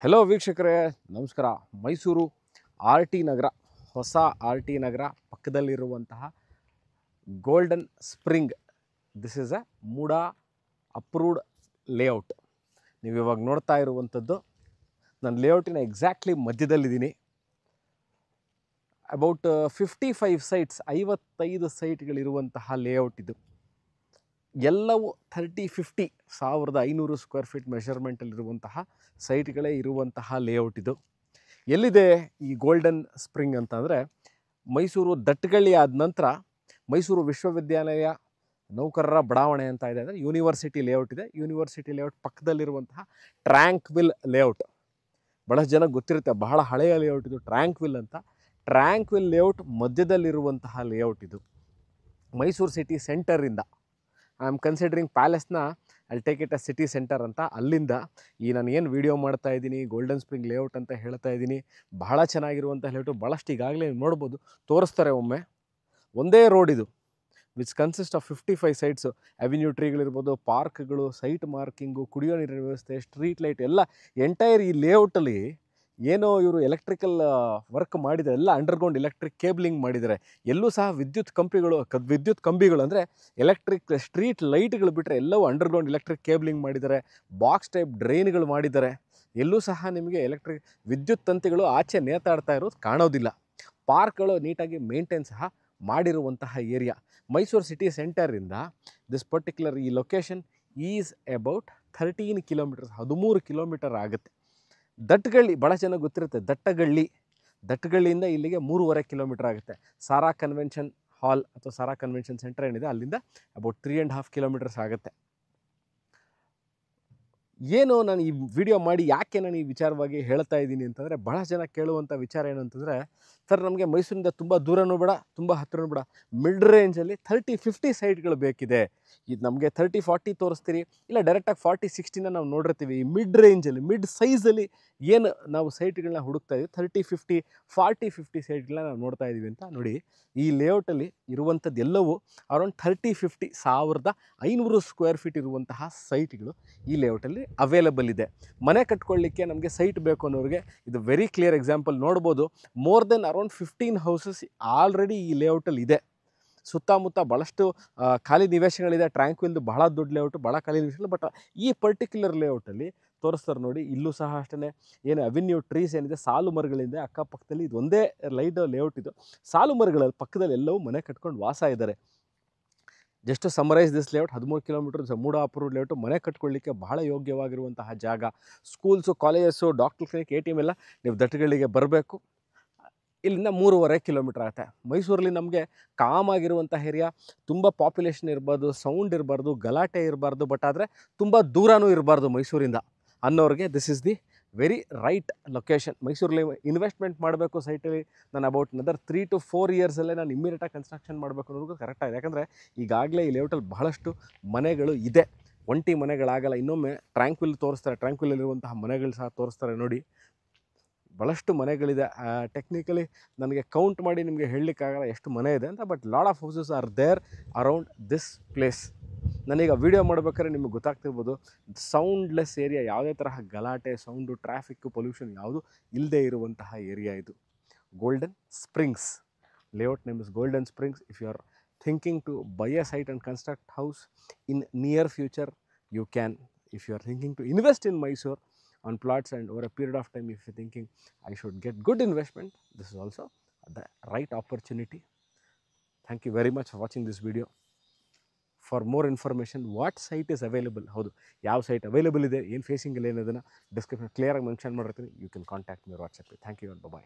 Hello ವೀಕ್ಷಕರೇ, ನಮಸ್ಕಾರ. Mysuru R T Nagar, ಹೊಸ ಆರ್ ಟಿ ನಗರ ಪಕ್ಕದಲ್ಲಿರುವಂತಹ golden spring. This is a MUDA approved layout. ನೀವು ಇವಾಗ ನೋಡ್ತಾ ಇರುವಂಥದ್ದು ನಾನು ಲೇಔಟಿನ ಎಕ್ಸಾಕ್ಟ್ಲಿ ಮಧ್ಯದಲ್ಲಿದ್ದೀನಿ. ಅಬೌಟ್ 55 ಸೈಟ್ಸ್, 55 ಸೈಟ್ಗಳಿರುವಂತಹ ಲೇಔಟ್ ಇದು. ಎಲ್ಲವೂ 1500 ಸ್ಕ್ವೇರ್ ಫೀಟ್ ಮೆಷರ್ಮೆಂಟಲ್ಲಿರುವಂತಹ ಸೈಟ್ಗಳೇ ಇರುವಂತಹ ಲೇಔಟ್ ಇದು. ಎಲ್ಲಿದೆ ಈ ಗೋಲ್ಡನ್ ಸ್ಪ್ರಿಂಗ್ ಅಂತಂದರೆ, ಮೈಸೂರು ದಟ್ಟಗಳ್ಳಿ ಆದ ನಂತರ ಮೈಸೂರು ವಿಶ್ವವಿದ್ಯಾಲಯ ನೌಕರರ ಬಡಾವಣೆ ಅಂತ ಇದೆ, ಅಂದರೆ ಯೂನಿವರ್ಸಿಟಿ ಲೇಔಟ್ ಇದೆ. ಯೂನಿವರ್ಸಿಟಿ ಲೇಔಟ್ ಪಕ್ಕದಲ್ಲಿರುವಂತಹ ಟ್ರ್ಯಾಂಕ್ವಿಲ್ ಲೇಔಟ್, ಬಹಳಷ್ಟು ಜನ ಗೊತ್ತಿರುತ್ತೆ, ಬಹಳ ಹಳೆಯ ಲೇಔಟ್ ಇದು, ಟ್ರ್ಯಾಂಕ್ವಿಲ್ ಅಂತ. ಟ್ರ್ಯಾಂಕ್ವಿಲ್ ಲೇಔಟ್ ಮಧ್ಯದಲ್ಲಿರುವಂತಹ ಲೇಔಟ್ ಇದು. ಮೈಸೂರು ಸಿಟಿ ಸೆಂಟರಿಂದ, ಐ ಆಮ್ ಕನ್ಸಿಡರಿಂಗ್ ಪ್ಯಾಲೇಸ್ನ ಅಲ್ಲಿ take it a city centre ಅಂತ, ಅಲ್ಲಿಂದ ಈ ನಾನು ಏನು ವೀಡಿಯೋ ಮಾಡ್ತಾ ಇದ್ದೀನಿ ಗೋಲ್ಡನ್ ಸ್ಪ್ರಿಂಗ್ ಲೇಔಟ್ ಅಂತ ಹೇಳ್ತಾ ಇದ್ದೀನಿ. ಬಹಳ ಚೆನ್ನಾಗಿರುವಂಥ ಲೇಔಟು, ಭಾಳಷ್ಟು ಈಗಾಗಲೇ ನೋಡ್ಬೋದು, ತೋರಿಸ್ತಾರೆ ಒಮ್ಮೆ. ಒಂದೇ ರೋಡ್ ಇದು, which consist of 55 sites. Avenue ಟ್ರೀಗಳಿರ್ಬೋದು, ಪಾರ್ಕ್ಗಳು, ಸೈಟ್ ಮಾರ್ಕಿಂಗು, ಕುಡಿಯೋ ನೀರಿನ ವ್ಯವಸ್ಥೆ, ಸ್ಟ್ರೀಟ್ ಲೈಟ್ ಎಲ್ಲ ಎಂಟೈರ್ ಈ ಲೇಔಟಲ್ಲಿ ಏನೋ ಇವರು ಎಲೆಕ್ಟ್ರಿಕಲ್ ವರ್ಕ್ ಮಾಡಿದ್ದಾರೆ. ಎಲ್ಲ ಅಂಡರ್ಗ್ರೌಂಡ್ ಎಲೆಕ್ಟ್ರಿಕ್ ಕೇಬಲಿಂಗ್ ಮಾಡಿದ್ದಾರೆ. ಎಲ್ಲೂ ಸಹ ವಿದ್ಯುತ್ ಕಂಬಿಗಳು ಅಂದರೆ ಎಲೆಕ್ಟ್ರಿಕ್ ಸ್ಟ್ರೀಟ್ ಲೈಟ್ಗಳು ಬಿಟ್ಟರೆ ಎಲ್ಲವೂ ಅಂಡರ್ಗ್ರೌಂಡ್ ಎಲೆಕ್ಟ್ರಿಕ್ ಕೇಬಲಿಂಗ್ ಮಾಡಿದ್ದಾರೆ. ಬಾಕ್ಸ್ ಟೈಪ್ ಡ್ರೈನ್ಗಳು ಮಾಡಿದ್ದಾರೆ. ಎಲ್ಲೂ ಸಹ ನಿಮಗೆ ವಿದ್ಯುತ್ ತಂತಿಗಳು ಆಚೆ ನೇತಾಡ್ತಾ ಇರೋದು ಕಾಣೋದಿಲ್ಲ. ಪಾರ್ಕ್ಗಳು ನೀಟಾಗಿ ಮೇಂಟೈನ್ ಸಹ ಮಾಡಿರುವಂತಹ ಏರಿಯಾ. ಮೈಸೂರು ಸಿಟಿ ಸೆಂಟರಿಂದ ದಿಸ್ ಪರ್ಟಿಕ್ಯುಲರ್ ಈ location is about 13 kilometres, 13 kilometre ಆಗುತ್ತೆ. ದಟ್ಟಗಳ್ಳಿ ಭಾಳ ಚೆನ್ನಾಗಿ ಗೊತ್ತಿರುತ್ತೆ. ದಟ್ಟಗಳ್ಳಿಯಿಂದ ಇಲ್ಲಿಗೆ 3.5 ಕಿಲೋಮೀಟರ್ ಆಗುತ್ತೆ. ಸಾರಾ ಕನ್ವೆನ್ಷನ್ ಹಾಲ್ ಅಥವಾ ಸಾರಾ ಕನ್ವೆನ್ಷನ್ ಸೆಂಟರ್ ಏನಿದೆ ಅಲ್ಲಿಂದ ಅಬೌಟ್ 3.5 ಕಿಲೋಮೀಟರ್ಸ್ ಆಗುತ್ತೆ. ಏನು ನಾನು ಈ ವಿಡಿಯೋ ಮಾಡಿ ಯಾಕೆ ನಾನು ಈ ವಿಚಾರವಾಗಿ ಹೇಳ್ತಾ ಇದ್ದೀನಿ ಅಂತಂದರೆ, ಬಹಳ ಜನ ಕೇಳುವಂಥ ವಿಚಾರ ಏನು ಅಂತಂದರೆ, ಸರ್ ನಮಗೆ ಮೈಸೂರಿಂದ ತುಂಬ ದೂರನೂ ಬೇಡ, ತುಂಬ ಹತ್ತಿರನೂ ಬೇಡ, ಮಿಡ್ ರೇಂಜಲ್ಲಿ 30-50 ಸೈಟ್ಗಳು ಬೇಕಿದೆ. ಇದು ನಮಗೆ 30-40 ತೋರಿಸ್ತೀರಿ, ಇಲ್ಲ ಡೈರೆಕ್ಟಾಗಿ 40-60ನ ನಾವು ನೋಡಿರ್ತೀವಿ. ಈ ಮಿಡ್ ರೇಂಜಲ್ಲಿ, ಮಿಡ್ ಸೈಜಲ್ಲಿ ಏನು ನಾವು ಸೈಟ್ಗಳನ್ನ ಹುಡುಕ್ತಾ ಇದ್ದೀವಿ, 30-50, 40-50 ಸೈಟ್ಗಳನ್ನ ನಾವು ನೋಡ್ತಾ ಇದ್ದೀವಿ ಅಂತ ನೋಡಿ. ಈ ಲೇಔಟಲ್ಲಿ ಇರುವಂಥದ್ದು ಎಲ್ಲವೂ ಅರೌಂಡ್ 30-50 1500 ಸ್ಕ್ವೇರ್ ಫೀಟ್ ಇರುವಂತಹ ಸೈಟ್ಗಳು ಈ ಲೇಔಟಲ್ಲಿ ಅವೈಲಬಲ್ ಇದೆ. ಮನೆ ಕಟ್ಕೊಳ್ಳಿಕ್ಕೆ ನಮಗೆ ಸೈಟ್ ಬೇಕು ಅನ್ನೋರಿಗೆ ಇದು ವೆರಿ ಕ್ಲಿಯರ್ ಎಕ್ಸಾಂಪಲ್. ನೋಡ್ಬೋದು, more than around 15 houses already ಈ ಲೇಔಟಲ್ಲಿ ಇದೆ. ಸುತ್ತಮುತ್ತ ಭಾಳಷ್ಟು ಖಾಲಿ ನಿವೇಶಗಳಿದೆ. ಟ್ರ್ಯಾಂಕ್ವಿಲ್ದು ಬಹಳ ದೊಡ್ಡ ಲೇಔಟು, ಭಾಳ ಖಾಲಿ ನಿವೇಶಗಳು. ಬಟ್ ಈ ಪರ್ಟಿಕ್ಯುಲರ್ ಲೇಔಟಲ್ಲಿ ತೋರಿಸ್ತಾರೆ ನೋಡಿ, ಇಲ್ಲೂ ಸಹ ಅಷ್ಟೇ ಏನು ಅವೆನ್ಯೂ ಟ್ರೀಸ್ ಏನಿದೆ, ಸಾಲು ಮರಗಳಿಂದ ಅಕ್ಕಪಕ್ಕದಲ್ಲಿ ಇದು ಒಂದೇ ಲೈಟ್ ಲೇಔಟ್ ಇದು. ಸಾಲು ಮರಗಳಲ್ಲಿ ಪಕ್ಕದಲ್ಲಿ ಎಲ್ಲವೂ ಮನೆ ಕಟ್ಕೊಂಡು ವಾಸ ಇದ್ದಾರೆ. Just summarise this layout, 13 kilometres MUDA approved layout. ಮನೆ ಕಟ್ಕೊಳ್ಳಿಕ್ಕೆ ಬಹಳ ಯೋಗ್ಯವಾಗಿರುವಂತಹ ಜಾಗ. Schools, colleges, doctor clinic, ATM ಎಲ್ಲ ನೀವು ದಟ್ಟಗಳ್ಳಿಗೆ ಬರಬೇಕು. ಇಲ್ಲಿಂದ 3.5 ಕಿಲೋಮೀಟರ್ ಆಗುತ್ತೆ. ಮೈಸೂರಲ್ಲಿ ನಮಗೆ ಕಾಮ್ ಆಗಿರುವಂಥ ಏರಿಯಾ, ತುಂಬ ಪಾಪ್ಯುಲೇಷನ್ ಇರಬಾರ್ದು, ಸೌಂಡ್ ಇರಬಾರ್ದು, ಗಲಾಟೆ ಇರಬಾರ್ದು, ಬಟ್ ಆದರೆ ತುಂಬ ದೂರನೂ ಇರಬಾರ್ದು ಮೈಸೂರಿಂದ ಅನ್ನೋರಿಗೆ this is the very right location. ಮೈಸೂರಲ್ಲಿ ಇನ್ವೆಸ್ಟ್ಮೆಂಟ್ ಮಾಡಬೇಕು ಸೈಟಲ್ಲಿ, ನಾನು ಅಬೌಟ್ another 3 to 4 ಇಯರ್ಸಲ್ಲೇ ನಾನು ಇಮ್ಮಿಡಿಯೇಟಾಗಿ ಕನ್ಸ್ಟ್ರಕ್ಷನ್ ಮಾಡಬೇಕು ಅನ್ನೋದು ಕರೆಕ್ಟಾಗಿದೆ. ಯಾಕಂದರೆ ಈಗಾಗಲೇ ಈ ಲೇಔಟಲ್ಲಿ ಬಹಳಷ್ಟು ಮನೆಗಳು ಇದೆ, ಒಂಟಿ ಮನೆಗಳಾಗಲ್ಲ. ಇನ್ನೊಮ್ಮೆ ಟ್ರ್ಯಾಂಕ್ವಿಲ್ ತೋರಿಸ್ತಾರೆ, ಟ್ರ್ಯಾಂಕ್ವಿಲಲ್ಲಿರುವಂತಹ ಮನೆಗಳು ಸಹ ತೋರಿಸ್ತಾರೆ ನೋಡಿ. ಭಾಳಷ್ಟು ಮನೆಗಳಿದೆ. ಟೆಕ್ನಿಕಲಿ ನನಗೆ ಕೌಂಟ್ ಮಾಡಿ ನಿಮಗೆ ಹೇಳಲಿಕ್ಕಾಗಲ್ಲ ಎಷ್ಟು ಮನೆ ಇದೆ ಅಂತ, but lot of houses are there around this place. ನಾನೀಗ ವೀಡಿಯೋ ಮಾಡ್ಬೇಕಾದ್ರೆ ನಿಮಗೆ ಗೊತ್ತಾಗ್ತಿರ್ಬೋದು, ಸೌಂಡ್ಲೆಸ್ ಏರಿಯಾ, ಯಾವುದೇ ತರಹ ಗಲಾಟೆ, ಸೌಂಡು, ಟ್ರಾಫಿಕ್ಕು, ಪೊಲ್ಯೂಷನ್ ಯಾವುದು ಇಲ್ಲದೆ ಇರುವಂತಹ ಏರಿಯಾ ಇದು. Golden Springs layout name is Golden Springs. If you are thinking to buy a site and construct house in near future, you can. If you are thinking to invest in Mysore on plots and over a period of time, if you are thinking I should get good investment, this is also the right opportunity. Thank you very much for watching this video. For more information, what site is available, ಹೌದು ಯಾವ site available ಇದೆ, ಏನು facing ಇಲ್ಲ, ಏನದನ್ನು description ಕ್ಲಿಯರಾಗಿ mention ಮಾಡಿರ್ತೀನಿ. You can contact me WhatsApp. Thank you and by.